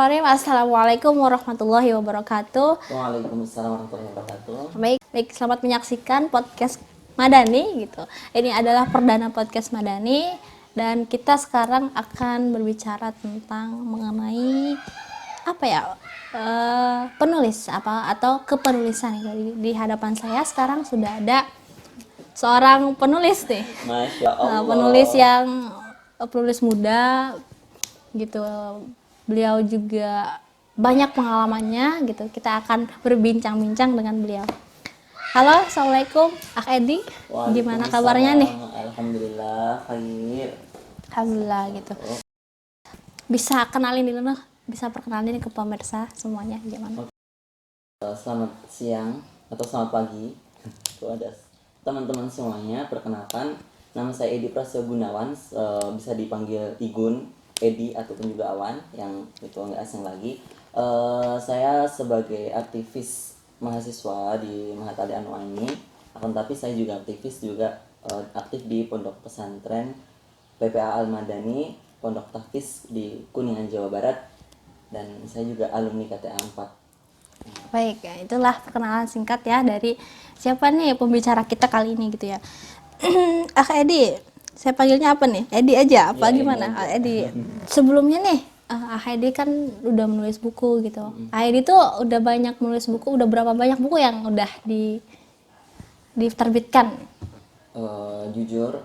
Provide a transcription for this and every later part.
Bismillahirrahmanirrahim. Assalamualaikum warahmatullahi wabarakatuh. Waalaikumsalam warahmatullahi wabarakatuh. Baik, selamat menyaksikan podcast Madani gitu. Ini adalah perdana podcast Madani dan kita sekarang akan berbicara tentang mengenai penulis atau kepenulisan. Di hadapan saya sekarang sudah ada seorang penulis nih. Masya Allah. Penulis muda gitu. Beliau juga banyak pengalamannya gitu. Kita akan berbincang-bincang dengan beliau. Halo, assalamualaikum, Ak Edi. Gimana kabarnya nih? Alhamdulillah, khair. Alhamdulillah gitu. Bisa kenalin dulu noh, bisa perkenalin ke pemirsa semuanya gimana? Selamat siang atau selamat pagi. Tuh ada teman-teman semuanya. Perkenalkan, nama saya Edi Prasetyo Gunawan. Bisa dipanggil Igun, Edi ataupun juga Awan, yang itu nggak asing lagi. Saya sebagai aktivis mahasiswa di Mahat Ali Anwar ini, akan tapi saya juga aktif di Pondok Pesantren PPA Al Madani, Pondok Tahfiz di Kuningan, Jawa Barat, dan saya juga alumni KTA 4. Baik, ya, itulah perkenalan singkat ya dari siapa nih pembicara kita kali ini gitu ya. Ak Edi, saya panggilnya apa nih? Edi aja apa Ya, gimana? Edi. Edi. Sebelumnya nih, Ah Edi kan udah menulis buku gitu. Ah Edi tuh udah banyak menulis buku, udah berapa banyak buku yang udah diterbitkan? Jujur,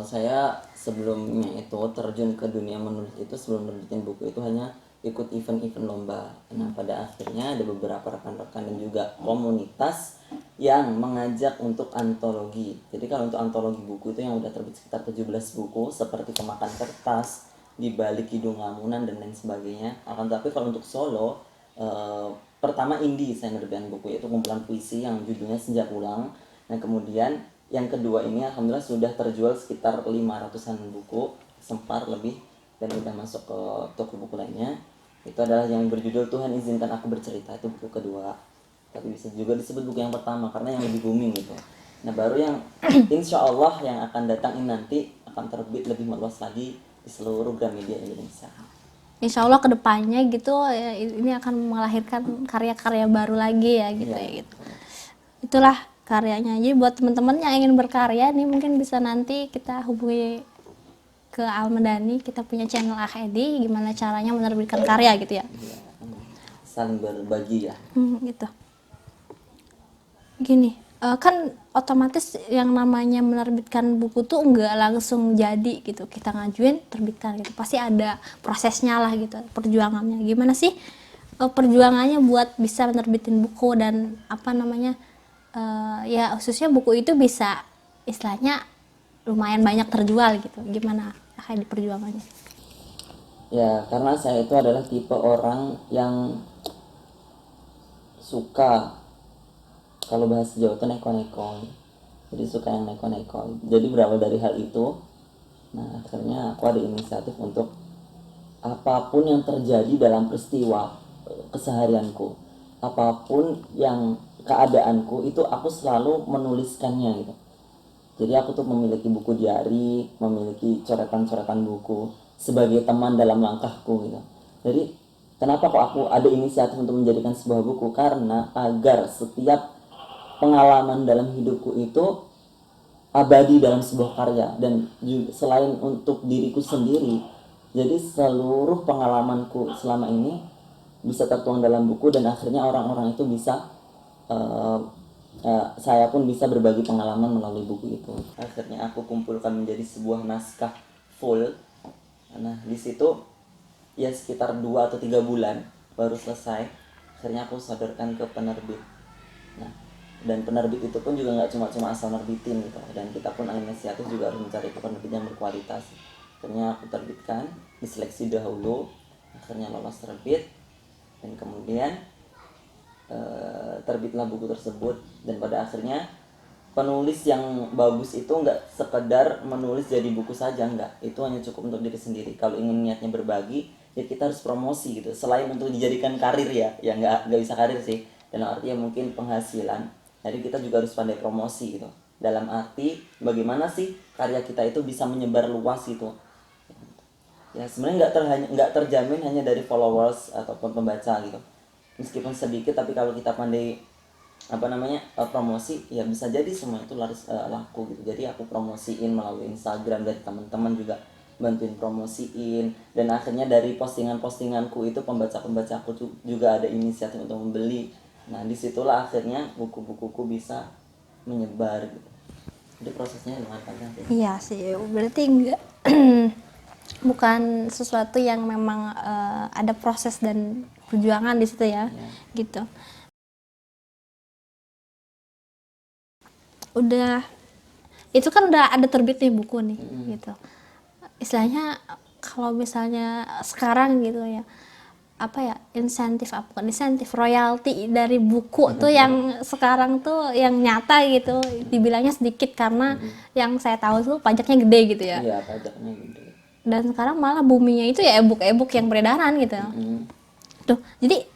saya sebelumnya itu terjun ke dunia menulis itu sebelum nerbitin buku itu hanya ikut event-event lomba. Nah, pada akhirnya ada beberapa rekan-rekan dan juga komunitas yang mengajak untuk antologi. Jadi kalau untuk antologi buku itu yang udah terbit sekitar 17 buku seperti Kemakan Kertas, Di Balik Hidung Lamunan dan lain sebagainya. Akan tapi kalau untuk solo, pertama indie saya nerbitkan buku, yaitu kumpulan puisi yang judulnya Senja Pulang. Nah, kemudian yang kedua ini alhamdulillah sudah terjual sekitar 500-an buku, sempar lebih, dan udah masuk ke toko buku lainnya. Itu adalah yang berjudul Tuhan Izinkan Aku Bercerita, itu buku kedua. Tapi bisa juga disebut buku yang pertama karena yang lebih booming gitu. Nah, baru yang insya Allah yang akan datang ini nanti akan terbit lebih meluas lagi di seluruh Gramedia Indonesia. Insya Allah kedepannya gitu ya, ini akan melahirkan karya-karya baru lagi ya gitu ya gitu. Itulah karyanya. Jadi buat teman-teman yang ingin berkarya nih mungkin bisa nanti kita hubungi ke Al Madani, kita punya channel Ak Edi, gimana caranya menerbitkan karya gitu ya. Saling berbagi ya. Gitu. Gini, kan otomatis yang namanya menerbitkan buku tuh nggak langsung jadi gitu. Kita ngajuin, terbitkan gitu. Pasti ada prosesnya lah gitu, perjuangannya. Gimana sih perjuangannya buat bisa menerbitin buku dan ya khususnya buku itu bisa istilahnya lumayan banyak terjual gitu. Gimana di perjuangannya? Ya, karena saya itu adalah tipe orang yang suka, kalau bahasa Jawa itu neko-neko. Jadi suka yang neko-neko. Jadi berawal dari hal itu, nah akhirnya aku ada inisiatif untuk apapun yang terjadi dalam peristiwa keseharianku, apapun yang keadaanku, itu aku selalu menuliskannya gitu. Jadi aku tuh memiliki buku diari, memiliki coretan-coretan buku sebagai teman dalam langkahku gitu. Jadi kenapa kok aku ada inisiatif untuk menjadikan sebuah buku? Karena agar setiap pengalaman dalam hidupku itu abadi dalam sebuah karya, dan juga selain untuk diriku sendiri, jadi seluruh pengalamanku selama ini bisa tertuang dalam buku, dan akhirnya orang-orang itu bisa saya pun bisa berbagi pengalaman melalui buku itu. Akhirnya aku kumpulkan menjadi sebuah naskah full. Nah, di situ ya sekitar 2 atau 3 bulan baru selesai. Akhirnya aku sodorkan ke penerbit. Nah, dan penerbit itu pun juga nggak cuma asal nerbitin gitu. Dan kita pun inisiatif juga harus mencari penerbit yang berkualitas. Akhirnya aku terbitkan, diseleksi dahulu, akhirnya lolos terbit, dan kemudian terbitlah buku tersebut. Dan pada akhirnya penulis yang bagus itu nggak sekedar menulis jadi buku saja, nggak, itu hanya cukup untuk diri sendiri. Kalau ingin niatnya berbagi, ya kita harus promosi gitu. Selain untuk dijadikan karir ya nggak bisa karir sih, dalam arti ya mungkin penghasilan. Jadi kita juga harus pandai promosi gitu, dalam arti bagaimana sih karya kita itu bisa menyebar luas gitu. ya sebenarnya nggak terjamin hanya dari followers ataupun pembaca gitu, meskipun sedikit tapi kalau kita pandai promosi ya bisa jadi semua itu laku gitu. Jadi aku promosiin melalui Instagram, dari teman-teman juga bantuin promosiin, dan akhirnya dari postingan-postinganku itu pembaca-pembacaku juga ada inisiatif untuk membeli. Nah disitulah akhirnya buku-bukuku bisa menyebar gitu. Jadi prosesnya lumayan panjang sih. Iya sih, berarti enggak bukan sesuatu yang memang ada proses dan perjuangan di situ ya, gitu. Udah itu kan udah ada terbit nih buku nih, gitu. Istilahnya kalau misalnya sekarang gitu ya, apa ya, insentif royalti dari buku tuh yang sekarang tuh yang nyata gitu dibilangnya sedikit karena yang saya tahu tuh pajaknya gede gitu ya. Iya, pajaknya gede. Dan sekarang malah boomingnya itu ya e-book yang beredaran gitu. Tuh, jadi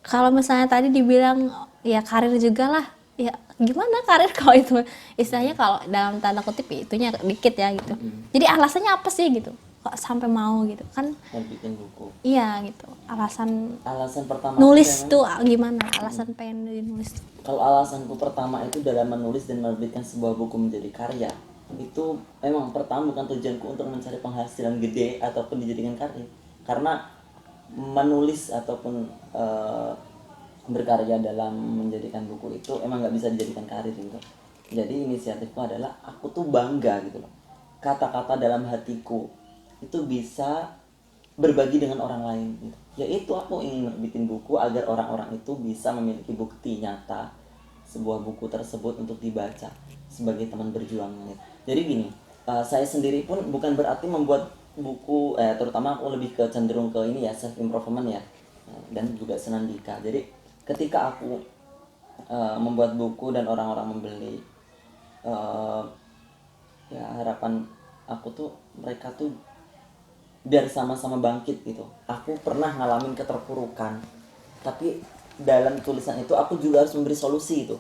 kalau misalnya tadi dibilang ya karir juga lah, ya gimana karir kalau itu istilahnya kalau dalam tanda kutip ya, itunya dikit ya gitu. Jadi alasannya apa sih gitu kok sampai mau gitu kan? Bikin buku. Iya gitu, alasan Pertama nulis tuh gimana, alasan pengen nulis tuh. Kalau alasanku pertama itu dalam menulis dan menerbitkan sebuah buku menjadi karya, itu emang pertama bukan tujuanku untuk mencari penghasilan gede ataupun dijadikan karir, karena menulis ataupun berkarya dalam menjadikan buku itu emang nggak bisa dijadikan karir gitu. Jadi inisiatifku adalah aku tuh bangga gitu loh, kata-kata dalam hatiku itu bisa berbagi dengan orang lain gitu. Yaitu aku ingin nerbitin buku agar orang-orang itu bisa memiliki bukti nyata sebuah buku tersebut untuk dibaca sebagai teman berjuangnya. Jadi gini, saya sendiri pun bukan berarti membuat buku, terutama aku lebih ke cenderung ke ini ya, self improvement ya, dan juga senandika. Jadi ketika aku membuat buku dan orang-orang membeli, ya harapan aku tuh mereka tuh biar sama-sama bangkit gitu. Aku pernah ngalamin keterpurukan, tapi dalam tulisan itu aku juga harus memberi solusi itu.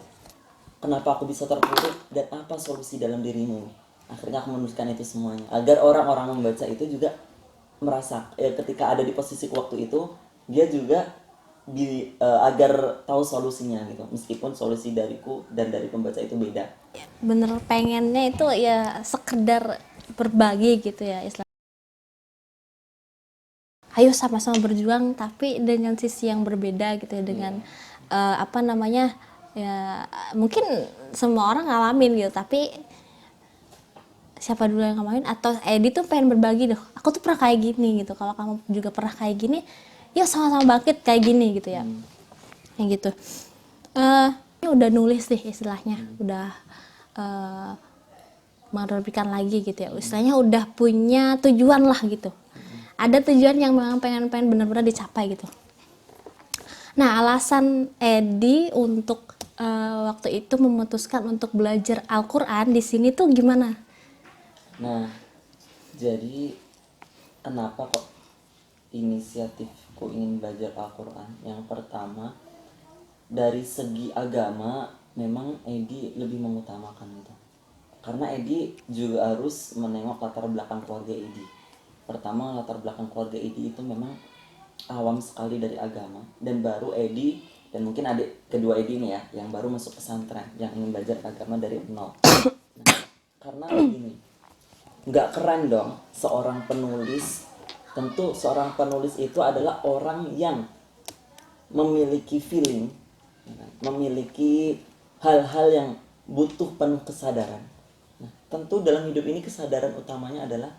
Kenapa aku bisa terpuruk dan apa solusi dalam dirimu. Akhirnya aku menuliskan itu semuanya agar orang-orang membaca itu juga merasa ketika ada di posisi waktu itu dia juga agar tahu solusinya gitu, meskipun solusi dariku dan dari pembaca itu beda. Bener pengennya itu ya sekedar berbagi gitu ya, istilah ayo sama-sama berjuang tapi dengan sisi yang berbeda gitu ya, dengan ya mungkin semua orang ngalamin gitu, tapi siapa dulu yang ngalamin atau Edi tuh pengen berbagi deh, aku tuh pernah kayak gini gitu, kalau kamu juga pernah kayak gini yuk sama-sama bangkit kayak gini gitu ya. Yang gitu. Ini udah nulis nih istilahnya, udah menerbitkan lagi gitu ya, istilahnya udah punya tujuan lah gitu, ada tujuan yang memang pengen benar-benar dicapai gitu. Nah alasan Edi untuk waktu itu memutuskan untuk belajar Al-Quran di sini tuh gimana? Nah jadi kenapa kok inisiatifku ingin belajar Al-Quran? Yang pertama, dari segi agama memang Edi lebih mengutamakan itu, karena Edi juga harus menengok latar belakang keluarga Edi. Pertama, latar belakang keluarga Edi itu memang awam sekali dari agama, dan baru Edi dan mungkin adik kedua Edi ini ya yang baru masuk pesantren, yang ingin belajar agama dari nol. Nah, karena begini, nggak keren dong seorang penulis. Tentu seorang penulis itu adalah orang yang memiliki feeling, memiliki hal-hal yang butuh penuh kesadaran. Nah, tentu dalam hidup ini kesadaran utamanya adalah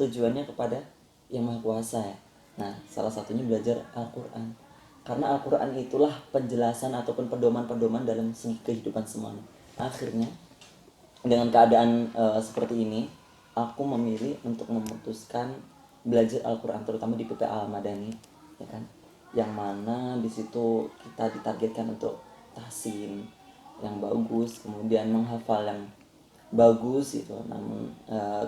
tujuannya kepada Yang Maha Kuasa ya. Nah, salah satunya belajar Al-Quran. Karena Al-Quran itulah penjelasan ataupun pedoman-pedoman dalam segi kehidupan semuanya. Akhirnya, dengan keadaan seperti ini, aku memilih untuk memutuskan belajar Al-Quran, terutama di PPA Al-Madani, ya kan? Yang mana di situ kita ditargetkan untuk tahsin yang bagus, kemudian menghafal yang bagus itu, namun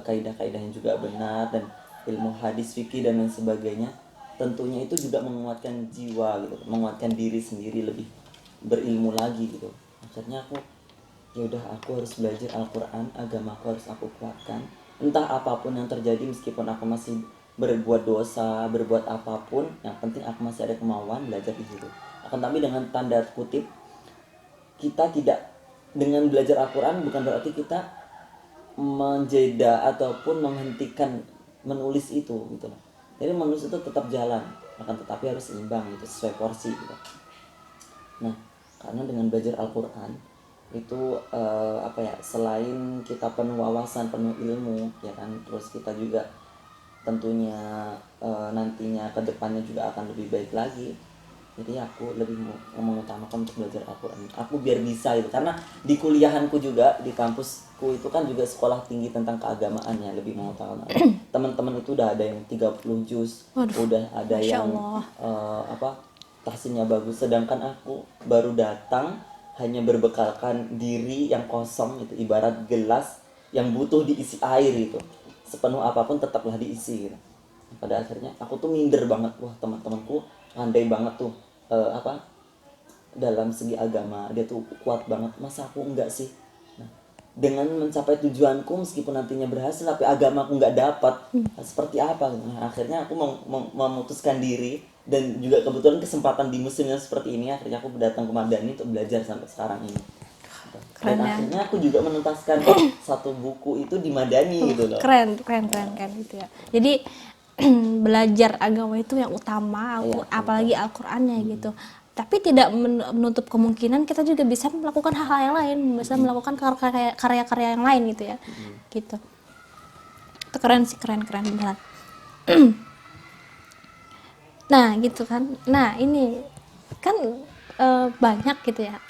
kaidah-kaidahnya juga benar, dan ilmu hadis, fikih dan lain sebagainya. Tentunya itu juga menguatkan jiwa gitu, menguatkan diri sendiri, lebih berilmu lagi gitu. Akhirnya ya udah, aku harus belajar Al-Quran, agamaku harus aku kuatkan. Entah apapun yang terjadi, meskipun aku masih berbuat dosa, berbuat apapun, yang penting aku masih ada kemauan belajar di situ. Akan tapi dengan tanda kutip, kita tidak, dengan belajar Al-Quran bukan berarti kita menjeda ataupun menghentikan menulis itu gitu loh. Jadi menulis itu tetap jalan, akan tetapi harus seimbang gitu, sesuai porsi gitu. Nah, karena dengan belajar Al-Quran itu apa ya, selain kita penuh wawasan, penuh ilmu ya kan, terus kita juga tentunya nantinya kedepannya juga akan lebih baik lagi. Jadi aku lebih mengutamakan untuk belajar Al-Quran. Aku biar bisa itu, karena di kuliahanku juga, di kampusku itu kan juga sekolah tinggi tentang keagamaan ya, lebih mengutamakan. Teman-teman itu udah ada yang 30 juz, udah ada Masya yang Allah. tahsinnya bagus, sedangkan aku baru datang hanya berbekalkan diri yang kosong itu, ibarat gelas yang butuh diisi air itu, sepenuh apapun tetaplah diisi gitu. Pada akhirnya aku tuh minder banget, wah teman-temanku pandai banget tuh dalam segi agama, dia tuh kuat banget, masa aku enggak sih. Nah, dengan mencapai tujuanku meskipun nantinya berhasil tapi agama aku nggak dapat, seperti apa. Nah, akhirnya aku memutuskan diri, dan juga kebetulan kesempatan di musim yang seperti ini, akhirnya aku datang ke Madani untuk belajar sampai sekarang ini. Dan Keren ya. akhirnya aku juga menuntaskan satu buku itu di Madani gitu loh. Keren gitu ya. Jadi belajar agama itu yang utama, Iya, apalagi Al-Qur'annya gitu. Tapi tidak menutup kemungkinan kita juga bisa melakukan hal-hal yang lain, bisa melakukan karya-karya yang lain gitu ya. Gitu. Itu keren sih, keren beneran. Nah, gitu kan. Nah, ini kan banyak gitu ya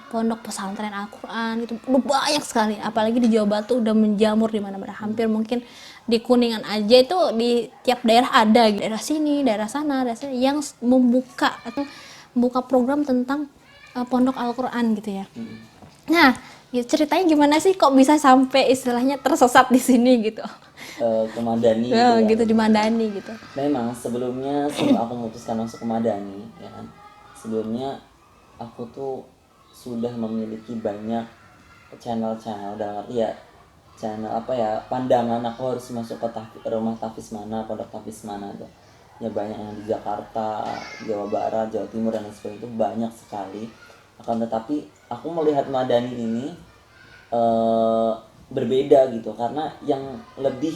pondok pesantren Al-Quran itu udah banyak sekali, apalagi di Jawa Batu udah menjamur di mana-mana, hampir mungkin di Kuningan aja itu di tiap daerah ada gitu. Daerah sini, daerah sana, yang membuka program tentang pondok Al-Quran gitu ya. Nah, gitu, ceritanya gimana sih kok bisa sampai istilahnya tersesat di sini gitu? Ke Madani gitu, Nah, kan. gitu di Madani gitu. Memang sebelumnya sebelum aku memutuskan masuk ke Madani ya kan, sebelumnya aku tuh sudah memiliki banyak channel-channel, dalam arti ya channel apa ya, pandangan aku harus masuk ke rumah tahfiz mana, pondok tahfiz mana tuh. Ya banyak yang di Jakarta, Jawa Barat, Jawa Timur dan lain sebagainya, itu banyak sekali. Akan tetapi aku melihat Madani ini berbeda gitu, karena yang lebih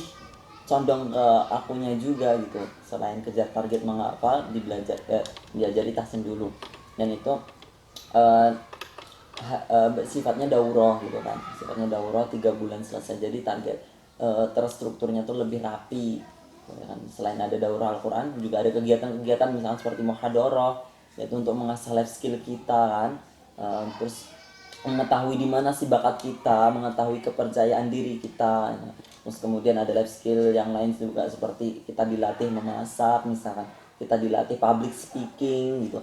condong ke akunya juga gitu, selain kejar target menghafal, diajari tahsin dulu, dan itu sifatnya daurah gitu kan, sifatnya daurah 3 bulan selesai, jadi target terstrukturnya tuh lebih rapi ya kan. Selain ada daurah Al-Quran juga ada kegiatan-kegiatan misalnya seperti muhadharah, yaitu untuk mengasah life skill kita kan. Terus mengetahui di mana sih bakat kita, mengetahui kepercayaan diri kita. Terus kemudian ada life skill yang lain juga, seperti kita dilatih memasak misalkan, kita dilatih public speaking gitu.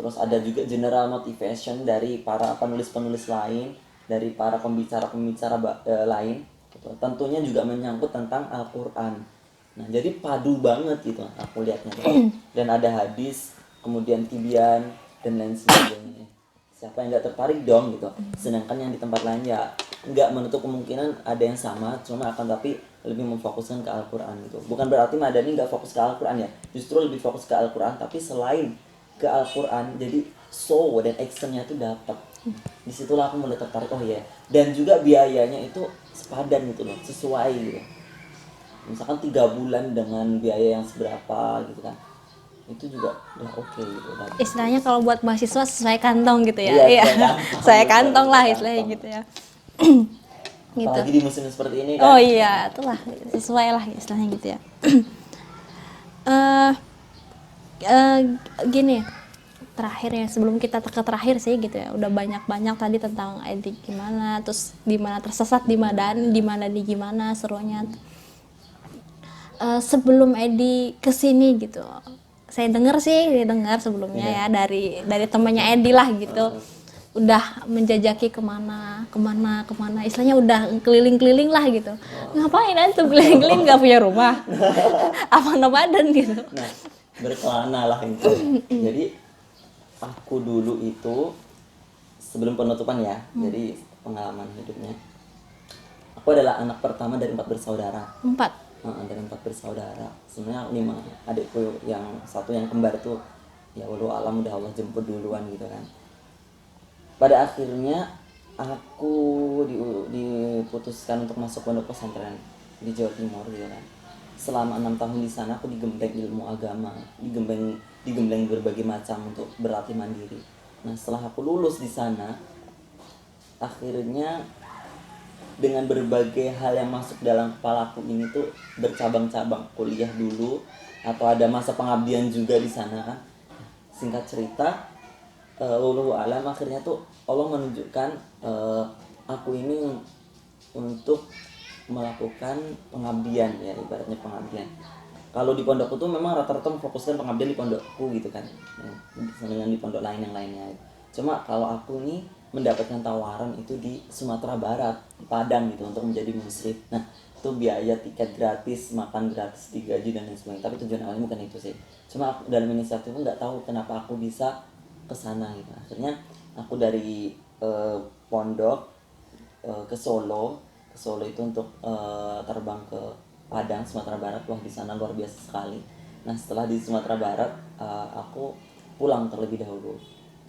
Terus ada juga general motivation dari para penulis-penulis lain, dari para pembicara-pembicara lain gitu. Tentunya juga menyangkut tentang Al-Quran. Nah, jadi padu banget gitu aku lihatnya. Dan ada hadis, kemudian tibian dan lain sebagainya. Siapa yang nggak tertarik dong gitu. Sedangkan yang di tempat lain ya nggak menutup kemungkinan ada yang sama, cuma akan tapi lebih memfokuskan ke Al-Quran gitu. Bukan berarti Madani nggak fokus ke Al-Quran ya, justru lebih fokus ke Al-Quran, tapi selain ke Al-Quran jadi show dan actionnya tuh dapat. Disitulah aku mulai tertarik, oh ya. Dan juga biayanya itu sepadan gitu loh, sesuai gitu. Misalkan 3 bulan dengan biaya yang seberapa gitu kan, itu juga udah oke gitu. Istilahnya kalau buat mahasiswa sesuai kantong gitu ya. Iya, Sesuai kantong lah istilahnya gitu ya. Gitu. Apalagi di musim seperti ini kan. Oh iya, itulah sesuai lah istilahnya gitu ya. eh Gini, terakhir ya, sebelum kita ke terakhir sih gitu ya, udah banyak tadi tentang edik gimana, terus di mana tersesat di Madani, di gimana serunya. Sebelum Edi kesini gitu, saya dengar sebelumnya ya dari temannya Edi lah gitu, udah menjajaki kemana, istilahnya udah keliling-keliling lah gitu. Ngapain antum keliling-keliling, nggak punya rumah? Apa nomaden gitu? Nah, berkelana lah itu. Jadi aku dulu itu sebelum penutupan ya, jadi pengalaman hidupnya. Aku adalah anak pertama dari 4 bersaudara. 4. dari 4 bersaudara. Sebenarnya 5 adikku, yang satu yang kembar tuh ya walau alam udah Allah jemput duluan gitu kan. Pada akhirnya aku diputuskan untuk masuk pondok pesantren di Jawa Timur gitu kan. Selama 6 tahun di sana aku digembleng ilmu agama, digembleng berbagai macam untuk berlatih mandiri. Nah setelah aku lulus di sana, akhirnya dengan berbagai hal yang masuk dalam kepalaku ini tuh bercabang-cabang, kuliah dulu atau ada masa pengabdian juga di sana kan. Singkat cerita, wallahu alam akhirnya tuh Allah menunjukkan aku ini untuk melakukan pengabdian, ya ibaratnya pengabdian. Kalau di pondokku tuh memang rata-rata memfokuskan pengabdian di pondokku gitu kan, dengan di pondok lain yang lainnya. Cuma kalau aku nih mendapatkan tawaran itu di Sumatera Barat, Padang gitu, untuk menjadi muslim. Nah itu biaya tiket gratis, makan gratis, digaji dan lain sebagainya. Tapi tujuan awalnya bukan itu sih. Cuma aku dalam inisiatif nggak tahu kenapa aku bisa kesana gitu. Akhirnya aku dari pondok ke Solo itu untuk terbang ke Padang, Sumatera Barat. Wah di sana luar biasa sekali. Nah setelah di Sumatera Barat, aku pulang terlebih dahulu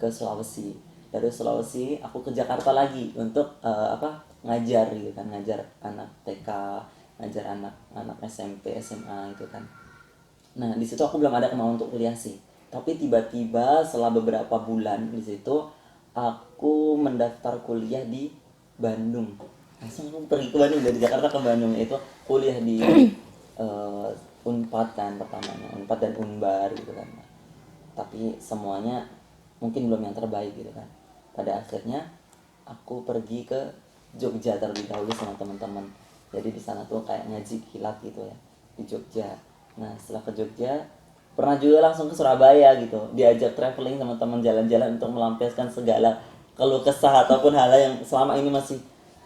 ke Sulawesi. Dari Sulawesi aku ke Jakarta lagi untuk ngajar gitu kan, ngajar anak TK, ngajar anak SMP, SMA gitu kan. Nah di situ aku belum ada kemauan untuk kuliah sih. Tapi tiba-tiba setelah beberapa bulan di situ aku mendaftar kuliah di Bandung. Langsung aku pergi ke Bandung, dari Jakarta ke Bandung, itu kuliah di Unpad kan pertamanya, Unpad dan Unbar gitu kan. Tapi semuanya mungkin belum yang terbaik gitu kan. Pada akhirnya aku pergi ke Jogja terlebih dahulu sama teman-teman. Jadi di sana tuh kayak ngaji kilat gitu ya di Jogja. Nah setelah ke Jogja pernah juga langsung ke Surabaya gitu, diajak traveling sama teman, jalan-jalan untuk melampiaskan segala keluh kesah ataupun hal yang selama ini masih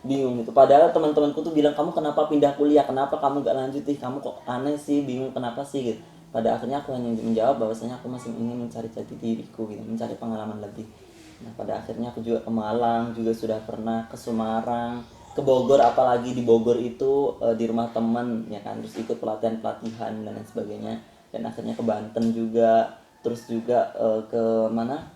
bingung gitu. Padahal teman-temanku tuh bilang, kamu kenapa pindah kuliah, kenapa kamu gak lanjut, kamu kok aneh sih, bingung kenapa sih gitu. Pada akhirnya aku hanya menjawab bahwasanya aku masih ingin mencari jati diriku gitu, mencari pengalaman lebih. Nah pada akhirnya aku juga ke Malang, juga sudah pernah ke Semarang, ke Bogor, apalagi di Bogor itu di rumah teman ya kan, terus ikut pelatihan dan lain sebagainya. Dan akhirnya ke Banten juga, terus juga ke mana,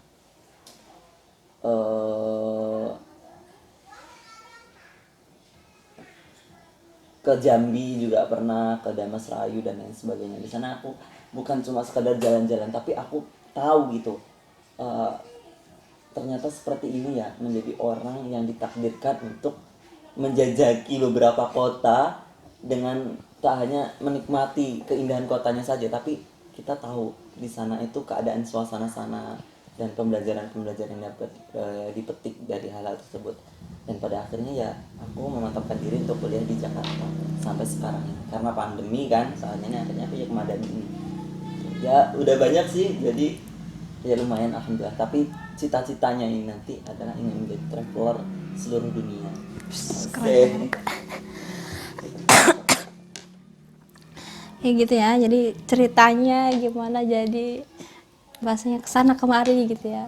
ke Jambi juga pernah, ke Damasrayu dan lain sebagainya. Di sana aku bukan cuma sekedar jalan-jalan, tapi aku tahu gitu, eh, ternyata seperti ini ya menjadi orang yang ditakdirkan untuk menjajaki beberapa kota, dengan tak hanya menikmati keindahan kotanya saja, tapi kita tahu di sana itu keadaan suasana sana dan pembelajaran yang dapat dipetik dari hal tersebut. Dan pada akhirnya ya aku memantapkan diri untuk kuliah di Jakarta sampai sekarang ini. Karena pandemi kan soalnya, ini akhirnya aku ya ke Madani ini. Ya udah banyak sih, jadi ya lumayan alhamdulillah. Tapi cita-citanya ini nanti adalah ingin menjadi traveler seluruh dunia. Keren. Ya gitu ya, jadi ceritanya gimana jadi bahasanya kesana kemari gitu ya.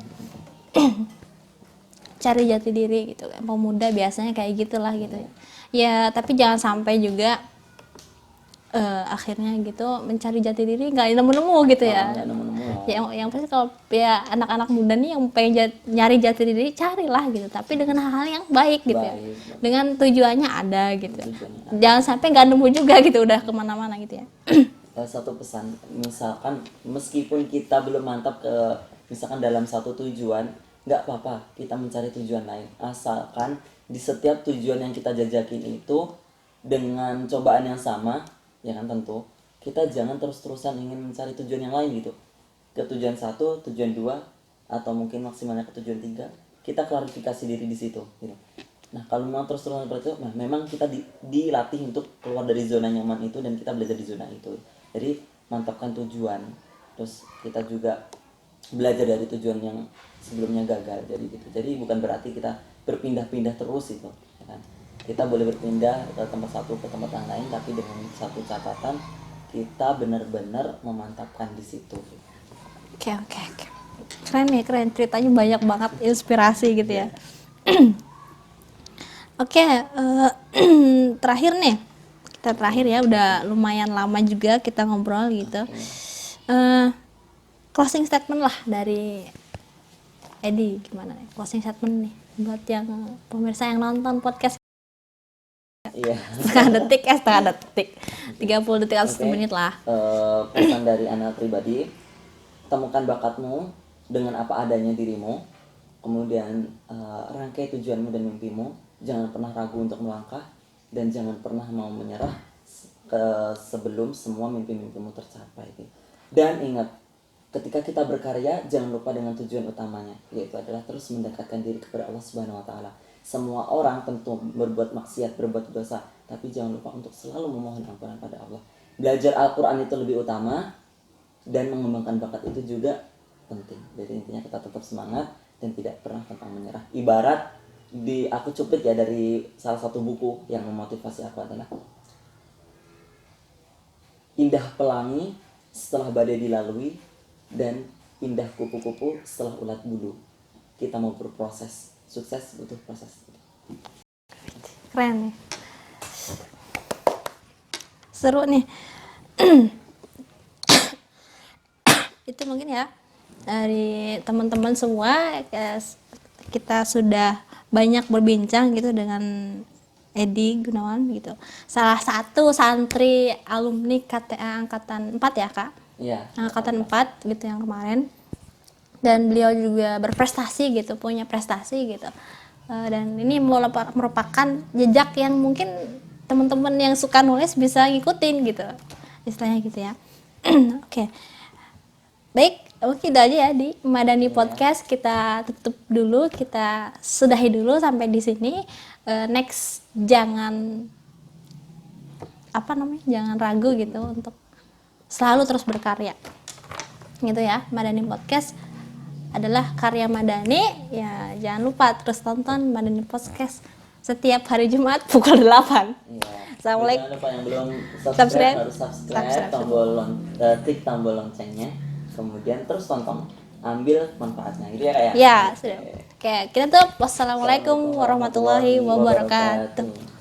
Cari jati diri gitu kan, pemuda biasanya kayak gitulah gitu ya. Tapi jangan sampai juga akhirnya gitu mencari jati diri nggak nemu-nemu gitu ya. Nggak nemu-nemu lah. Yang pasti kalau ya anak-anak muda nih yang pengen nyari jati diri, carilah gitu, tapi dengan hal-hal yang baik gitu ya, dengan tujuannya ada gitu. Jangan sampai nggak nemu juga gitu, udah kemana-mana gitu ya. Satu pesan, misalkan meskipun kita belum mantap ke misalkan dalam satu tujuan, nggak apa-apa kita mencari tujuan lain, asalkan di setiap tujuan yang kita jajakin itu dengan cobaan yang sama ya kan, tentu kita jangan terus-terusan ingin mencari tujuan yang lain gitu, ke tujuan 1, tujuan 2, atau mungkin maksimalnya ke tujuan 3, kita klarifikasi diri di situ gitu. Nah kalau memang terus-terusan seperti itu, nah memang kita dilatih untuk keluar dari zona nyaman itu, dan kita belajar di zona itu. Jadi mantapkan tujuan, terus kita juga belajar dari tujuan yang sebelumnya gagal. Jadi gitu. Jadi bukan berarti kita berpindah-pindah terus itu ya kan? Kita boleh berpindah ke tempat satu ke tempat yang lain, tapi dengan satu catatan, kita benar-benar memantapkan di situ. Oke. Keren ya, keren, ceritanya banyak banget inspirasi gitu ya. Oke, terakhir nih kita terakhir ya, udah lumayan lama juga kita ngobrol gitu. Closing statement lah dari Edi, gimana nih closing statement nih buat yang pemirsa yang nonton podcast Iya. setengah detik 30 detik atau 1 Oke. menit lah. Pesan dari Ana pribadi, temukan bakatmu dengan apa adanya dirimu, kemudian rangkai tujuanmu dan mimpimu, jangan pernah ragu untuk melangkah, dan jangan pernah mau menyerah sebelum semua mimpi-mimpimu tercapai. Dan ingat, ketika kita berkarya, jangan lupa dengan tujuan utamanya, yaitu adalah terus mendekatkan diri kepada Allah Subhanahu wa taala. Semua orang tentu berbuat maksiat, berbuat dosa, tapi jangan lupa untuk selalu memohon ampunan pada Allah. Belajar Al-Qur'an itu lebih utama, dan mengembangkan bakat itu juga penting. Jadi intinya kita tetap semangat dan tidak pernah pantang menyerah. Ibarat aku cuplik ya dari salah satu buku yang memotivasi aku adalah, indah pelangi setelah badai dilalui, dan indah kupu-kupu setelah ulat bulu. Kita mau berproses, sukses butuh proses. Keren nih, seru nih. Itu mungkin ya dari teman-teman semua, kita sudah banyak berbincang gitu dengan Edi Gunawan gitu, salah satu santri alumni KTA angkatan 4 ya Kak? Iya. Angkatan 4 gitu yang kemarin, dan beliau juga berprestasi gitu, punya prestasi gitu. Dan ini merupakan jejak yang mungkin teman-teman yang suka nulis bisa ngikutin gitu, istilahnya gitu ya. Oke. Baik, mungkin itu aja ya di Madani Podcast. Kita tutup dulu, kita sudahi dulu sampai di sini. Next jangan jangan ragu gitu untuk selalu terus berkarya. Gitu ya, Madani Podcast adalah karya Madani. Ya, jangan lupa terus tonton Madani Podcast setiap hari Jumat pukul 8. Iya. Assalamualaikum. Jangan lupa yang belum Subscribe. harus subscribe, klik tombol loncengnya, kemudian terus tonton, ambil manfaatnya. Gitu ya kayak. Ya, sudah. Oke, kita tuh wassalamualaikum warahmatullahi wabarakatuh.